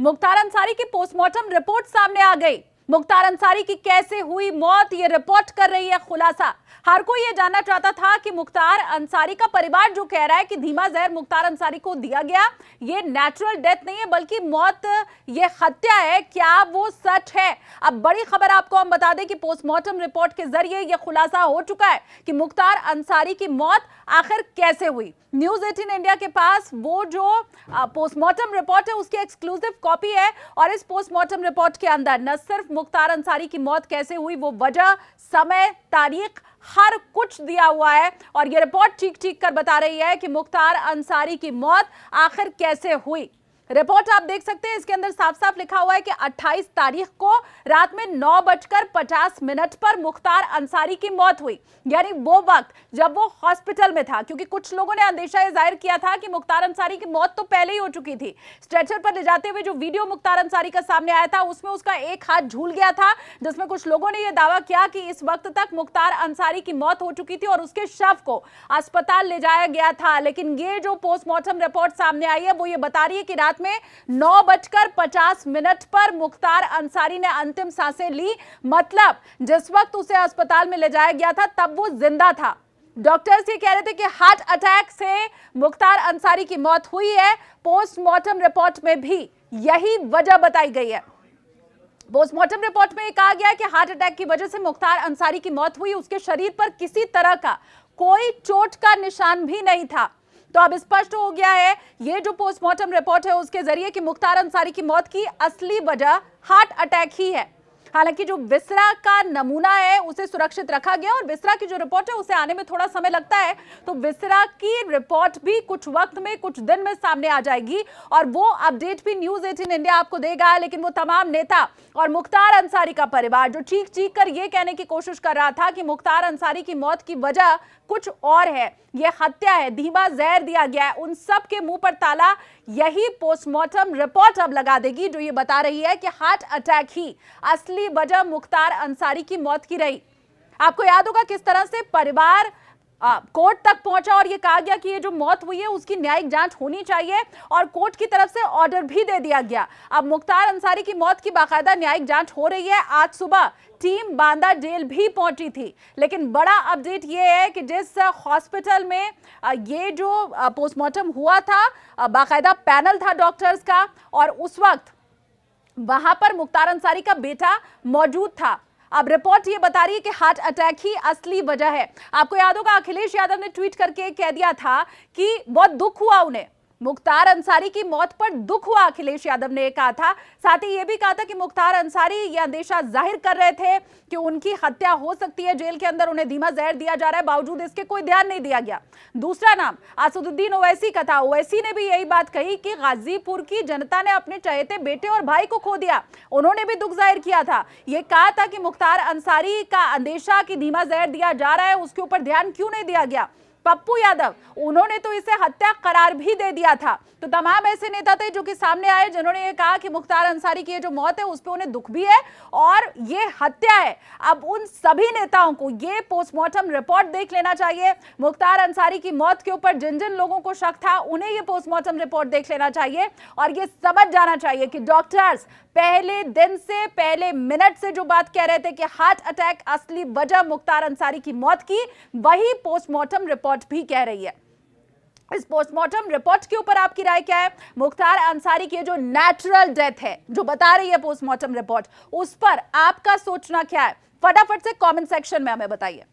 मुख्तार अंसारी की postmortem report सामने आ गई। मुख्तार अंसारी की कैसे हुई मौत, ये रिपोर्ट कर रही है खुलासा। हर कोई ये जानना चाहता था कि मुख्तार अंसारी का परिवार जो कह रहा है कि धीमा जहर मुख्तार अंसारी को दिया गया, ये नेचुरल डेथ नहीं है बल्कि मौत, ये हत्या है, क्या वो सच है? अब बड़ी खबर आपको हम बता दें कि पोस्टमार्टम रिपोर्ट के जरिए यह खुलासा हो चुका है कि मुख्तार अंसारी की मौत आखिर कैसे हुई। न्यूज़ 18 इंडिया के पास वो जो पोस्टमार्टम रिपोर्ट है उसकी एक्सक्लूसिव कॉपी है और इस पोस्टमार्टम रिपोर्ट के अंदर न सिर्फ मुख्तार अंसारी की मौत कैसे हुई, वो वजह, समय, तारीख, हर कुछ दिया हुआ है और ये रिपोर्ट ठीक ठीक कर बता रही है कि मुख्तार अंसारी की मौत आखिर कैसे हुई। रिपोर्ट आप देख सकते हैं, इसके अंदर साफ साफ लिखा हुआ है कि 28 तारीख को रात में 9:50 पर मुख्तार अंसारी की मौत हुई, यानी वो वक्त जब वो हॉस्पिटल में था। क्योंकि कुछ लोगों ने अंदेशा ये जाहिर किया था कि मुख्तार अंसारी की मौत तो पहले ही हो चुकी थी। स्ट्रेचर पर ले जाते हुए जो वीडियो मुख्तार अंसारी का सामने आया था उसमें उसका एक हाथ झूल गया था, जिसमें कुछ लोगों ने यह दावा किया कि इस वक्त तक मुख्तार अंसारी की मौत हो चुकी थी और उसके शव को अस्पताल ले जाया गया था। लेकिन ये जो पोस्टमार्टम रिपोर्ट सामने आई है वो ये बता रही है कि रात में 9:50 पर मुख्तार अंसारी ने अंतिम सांसें ली। मतलब जिस वक्त उसे अस्पताल में ले जाया गया था तब वो जिंदा था। डॉक्टर्स ये कह रहे थे कि हार्ट अटैक से मुख्तार अंसारी की मौत हुई है। पोस्टमार्टम रिपोर्ट में भी यही वजह बताई गई है। पोस्टमार्टम रिपोर्ट में कहा गया है कि हार्ट अटैक की वजह से मुख्तार अंसारी की मौत हुई। उसके शरीर पर किसी तरह का कोई चोट का निशान भी नहीं था। तो अब स्पष्ट हो गया है ये जो पोस्टमार्टम रिपोर्ट है उसके जरिए कि मुख्तार अंसारी की मौत की असली वजह हार्ट अटैक ही है। हालांकि जो विसरा का नमूना है उसे सुरक्षित रखा गया और विसरा की जो रिपोर्ट है उसे आने में थोड़ा समय लगता है, तो विसरा की रिपोर्ट भी कुछ वक्त में, कुछ दिन में सामने आ जाएगी और वो अपडेट भी न्यूज़ 18 इंडिया आपको देगा। लेकिन वो तमाम नेता और मुख्तार अंसारी का परिवार जो चीख चीख कर ये कहने की कोशिश कर रहा था कि मुख्तार अंसारी की मौत की वजह कुछ और है, ये हत्या है, धीमा जहर दिया गया है, उन सब के मुंह पर ताला यही पोस्टमार्टम रिपोर्ट अब लगा देगी, जो ये बता रही है कि हार्ट अटैक ही असली वजह मुख्तार अंसारी की मौत की रही। आपको याद होगा किस तरह से परिवार कोर्ट तक पहुंचा और ये कहा गया कि ये जो मौत हुई है उसकी न्यायिक जांच होनी चाहिए और कोर्ट की तरफ से ऑर्डर भी दे दिया गया। अब मुख्तार अंसारी की मौत की बाकायदा न्यायिक जांच हो रही है। आज सुबह टीम बांदा जेल भी पहुंची थी। लेकिन बड़ा अपडेट ये है कि जिस हॉस्पिटल में ये जो पोस्टमार्टम हुआ था, बाकायदा पैनल था डॉक्टर्स का और उस वक्त वहां पर मुख्तार अंसारी का बेटा मौजूद था। अब रिपोर्ट ये बता रही है कि हार्ट अटैक ही असली वजह है। आपको याद होगा अखिलेश यादव ने ट्वीट करके कह दिया था कि बहुत दुख हुआ उन्हें, मुख्तार अंसारी की मौत पर दुख हुआ, अखिलेश यादव ने कहा था। साथ ही यह भी कहा था कि मुख्तार अंसारी यह अंदेशा जाहिर कर रहे थे कि उनकी हत्या हो सकती है, जेल के अंदर उन्हें धीमा जहर दिया जा रहा है, बावजूद इसके कोई ध्यान नहीं दिया गया। दूसरा नाम असदुद्दीन ओवैसी का था। ओवैसी ने भी यही बात कही कि गाजीपुर की जनता ने अपने चहेते बेटे और भाई को खो दिया, उन्होंने भी दुख जाहिर किया था। यह कहा था कि मुख्तार अंसारी का अंदेशा कि धीमा जहर दिया जा रहा है उसके ऊपर ध्यान क्यों नहीं दिया गया। पप्पू यादव, उन्होंने तो इसे हत्या करार भी दे दिया था। तो तमाम ऐसे नेता थे जो कि सामने आए जिन्होंने ये कहा कि मुख्तार अंसारी की ये जो मौत है उस पे उन्हें दुख भी है और ये हत्या है। अब उन सभी नेताओं को ये पोस्टमार्टम रिपोर्ट देख लेना चाहिए। मुख्तार अंसारी की मौत के ऊपर जिन जिन लोगों को शक था उन्हें ये पोस्टमार्टम रिपोर्ट देख लेना चाहिए और ये समझ जाना चाहिए कि डॉक्टर्स पहले दिन से, पहले मिनट से जो बात कह रहे थे कि हार्ट अटैक असली वजह मुख्तार अंसारी की मौत की, वही पोस्टमार्टम रिपोर्ट भी कह रही है। इस पोस्टमार्टम रिपोर्ट के ऊपर आपकी राय क्या है? मुख्तार अंसारी की जो नेचुरल डेथ है जो बता रही है पोस्टमार्टम रिपोर्ट, उस पर आपका सोचना क्या है? फटाफट से कमेंट सेक्शन में हमें बताइए।